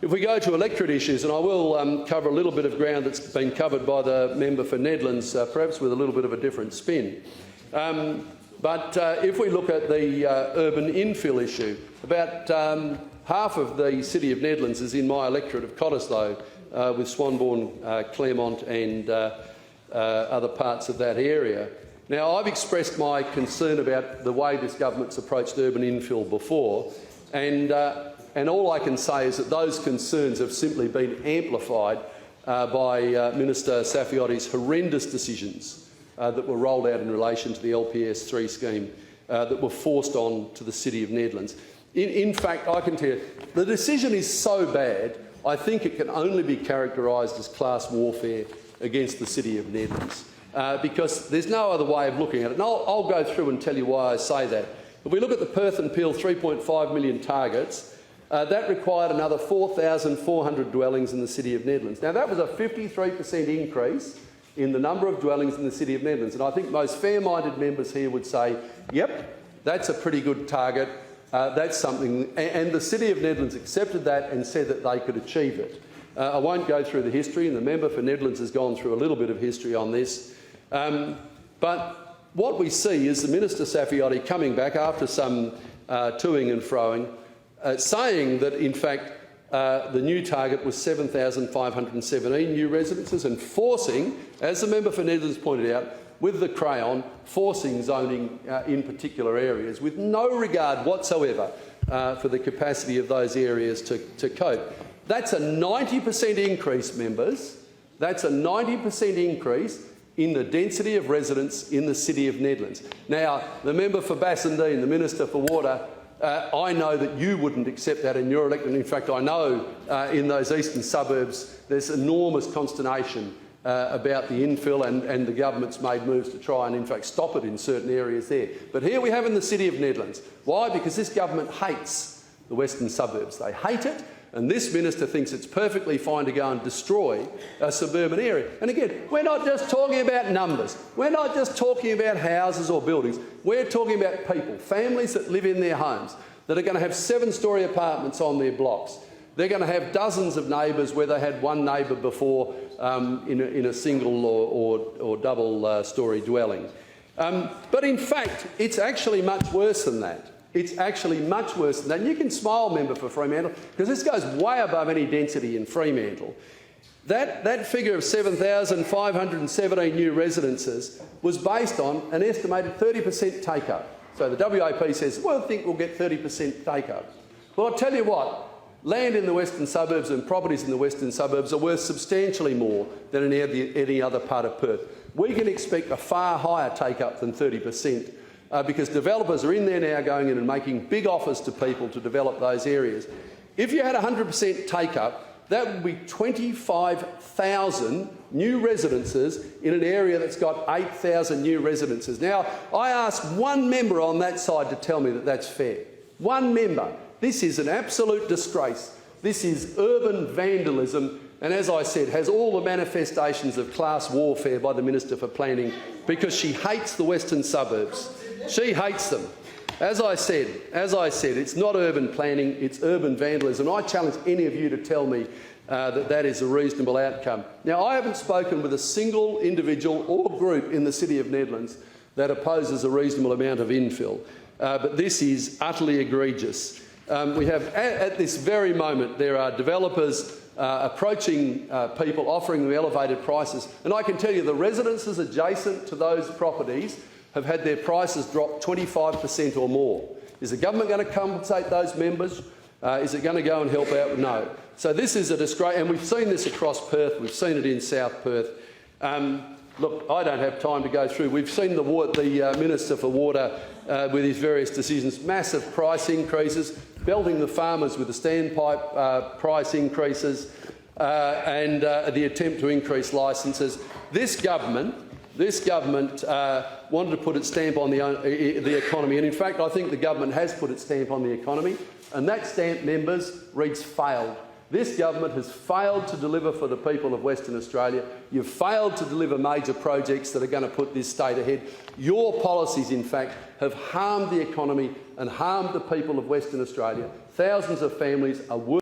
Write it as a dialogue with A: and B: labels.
A: If we go to electorate issues, and I will cover a little bit of ground that's been covered by the member for Nedlands, perhaps with a little bit of a different spin. But if we look at the urban infill issue, about half of the city of Nedlands is in my electorate of Cottesloe, with Swanbourne, Claremont and other parts of that area. Now, I've expressed my concern about the way this government's approached urban infill before, and all I can say is that those concerns have simply been amplified by Minister Safiotti's horrendous decisions that were rolled out in relation to the LPS 3 scheme that were forced on to the city of Nedlands. In fact, I can tell you, the decision is so bad, I think it can only be characterised as class warfare against the city of Nedlands, because there's no other way of looking at it. And I'll go through and tell you why I say that. If we look at the Perth and Peel 3.5 million targets, that required another 4,400 dwellings in the city of Nedlands. Now, that was a 53% increase in the number of dwellings in the city of Nedlands, and I think most fair-minded members here would say, yep, that's a pretty good target, that's something, and the city of Nedlands accepted that and said that they could achieve it. I won't go through the history, and the member for Nedlands has gone through a little bit of history on this, but what we see is the Minister Safiotti coming back after some toing and froing, saying that, in fact, the new target was 7,517 new residences, and forcing, as the member for Nedlands pointed out, with the crayon, forcing zoning in particular areas with no regard whatsoever for the capacity of those areas to cope. That's a 90% increase, members. That's a 90% increase in the density of residents in the city of Nedlands. Now, the member for Bassendean, the Minister for Water, I know that you wouldn't accept that in your electorate. In fact, I know in those eastern suburbs there's enormous consternation about the infill, and the government's made moves to try and, in fact, stop it in certain areas there. But here we have in the city of Nedlands. Why? Because this government hates the western suburbs. They hate it, and this minister thinks it's perfectly fine to go and destroy a suburban area. And again, we're not just talking about numbers. We're not just talking about houses or buildings. We're talking about people, families that live in their homes, that are going to have 7-storey apartments on their blocks. They're going to have dozens of neighbours where they had one neighbour before in a single or double-storey dwelling. But in fact, it's actually much worse than that. It's actually much worse than that. And you can smile, member for Fremantle, because this goes way above any density in Fremantle. That figure of 7,517 new residences was based on an estimated 30% take-up. So the WAP says, well, I think we'll get 30% take-up. Well, I'll tell you what, land in the western suburbs and properties in the western suburbs are worth substantially more than in any other part of Perth. We can expect a far higher take-up than 30%. Because developers are in there now going in and making big offers to people to develop those areas. If you had 100% take-up, that would be 25,000 new residences in an area that's got 8,000 new residences. Now, I asked one member on that side to tell me that that's fair. One member. This is an absolute disgrace. This is urban vandalism, and as I said, has all the manifestations of class warfare by the Minister for Planning, because she hates the western suburbs. She hates them. As I said, it's not urban planning, it's urban vandalism. I challenge any of you to tell me that is a reasonable outcome. Now, I haven't spoken with a single individual or group in the city of Nedlands that opposes a reasonable amount of infill, but this is utterly egregious. We have, at this very moment, there are developers approaching people, offering them elevated prices, and I can tell you the residences adjacent to those properties have had their prices drop 25% or more. Is the government going to compensate those members? Is it going to go and help out? No. So this is a disgrace, and we've seen this across Perth. We've seen it in South Perth. Look, I don't have time to go through. We've seen the Minister for Water with his various decisions, massive price increases, belting the farmers with the standpipe price increases, and the attempt to increase licences. This government wanted to put its stamp on the economy, and in fact I think the government has put its stamp on the economy, and that stamp, members, reads failed. This government has failed to deliver for the people of Western Australia. You've failed to deliver major projects that are going to put this state ahead. Your policies, in fact, have harmed the economy and harmed the people of Western Australia. Thousands of families are